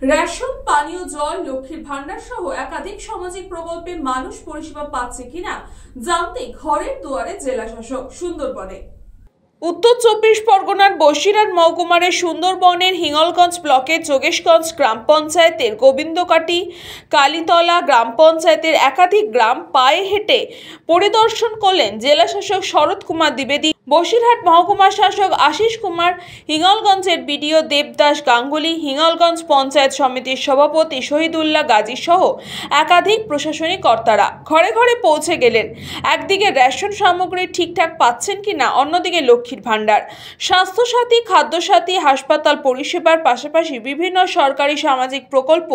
Ration, পানীয় জল, লক্ষ্মীর ভান্ডার সহ একাধিক সামাজিক প্রকল্পে মানুষ পরিষেবা পাচ্ছে কিনা জানতে ঘরের দুয়ারে জেলা শাসক সুন্দরবনে। উত্তর 24 পরগনার বসিরহাট মহকুমার সুন্দরবনের হিঙ্গলগঞ্জ ব্লকের যোগেশগঞ্জ গ্রাম পঞ্চায়েতের গোবিন্দকাটি, কালীতলা গ্রাম পঞ্চায়েতের একাধিক গ্রাম পায়ে হেঁটে পরিদর্শন করলেন জেলা শাসক শরৎ কুমার দ্বিবেদী, বসিরহাট মহকুমা শাসক আশিস কুমার, হিঙ্গলগঞ্জের বিডিও দেবদাস গাঙ্গুলি, হিঙ্গলগঞ্জ পঞ্চায়েত সমিতির সভাপতি শহীদুল্লাহ গাজী সহ একাধিক প্রশাসনিক কর্তারা ঘরে ঘরে পৌঁছে গেলেন। একদিকে রেশন সামগ্রী ঠিকঠাক পাচ্ছেন কিনা, অন্যদিকে লক্ষ্মীর ভান্ডার, স্বাস্থ্যসাথী, খাদ্যসাথী, হাসপাতাল পরিষেবার পাশাপাশি বিভিন্ন সরকারি সামাজিক প্রকল্প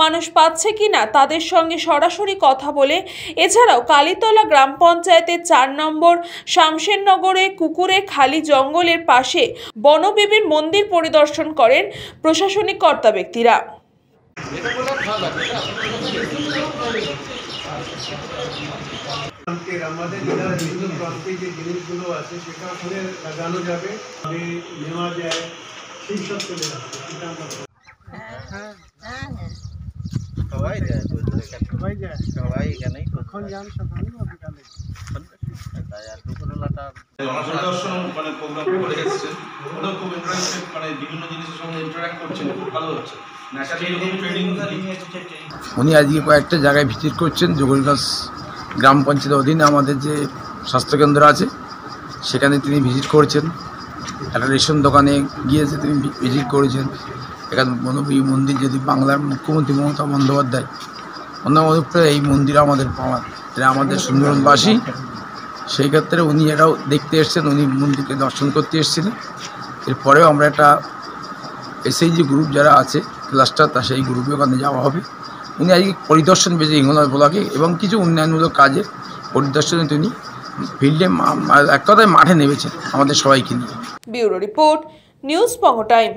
মানুষ পাচ্ছে কিনা তাদের সঙ্গে সরাসরি কথা বলে, এছাড়াও কালীতলা গ্রাম পঞ্চায়েতের 4 নম্বর শামশেরনগরে কুকুরের খালি জঙ্গলের পাশে বনবিবির মন্দির পরিদর্শন করেন প্রশাসনিক কর্তা ব্যক্তিরা। আমাদের বিভিন্ন প্রান্তিক যে জিনিসগুলো আছে সেটা ওখানে লাগানো যাবে, নেওয়া যায়, সেই সব চলে যাচ্ছে। সবাই যায়, সবাই এখানে এখন যান সকালে বা বিকালে জনদর্শন প্রোগ্রাম করে এসছে, ওরাও খুব ইন্টারেস্টেড, বিভিন্ন জিনিসের সঙ্গে ইন্টারাক্ট করছেন, খুব ভালো হচ্ছে। উনি আজকে কয়েকটা জায়গায় ভিজিট করছেন। যোগেশগঞ্জ গ্রাম পঞ্চায়েতের অধীনে আমাদের যে স্বাস্থ্যকেন্দ্র আছে সেখানে তিনি ভিজিট করেছেন। একটা রেশন দোকানে গিয়েছে তিনি ভিজিট করেছেন। এখানে বনবিবি মন্দির, যদি বাংলার মুখ্যমন্ত্রী মমতা বন্দ্যোপাধ্যায় অনুপ্রেরণায় এই মন্দির আমাদের পাওয়ার, এটা আমাদের সুন্দরবনবাসী, সেই ক্ষেত্রে উনি এটাও দেখতে এসছেন, উনি মন্দিরকে দর্শন করতে এসেছিলেন। এরপরেও আমরা একটা এসএইচজি গ্রুপ যারা আছে ক্লাস্টার, তা সেই গ্রুপে ওখানে যাওয়া হবে। উনি আজকে পরিদর্শন পেয়েছে হিঙ্গলগঞ্জ ব্লকে এবং কিছু উন্নয়নমূলক কাজে পরিদর্শনে তিনি ফিল্ডে, এক কথায় মাঠে নেমেছেন আমাদের সবাইকে নিয়ে। ব্যুরো রিপোর্ট, নিউজ পঙ্গ টাইম।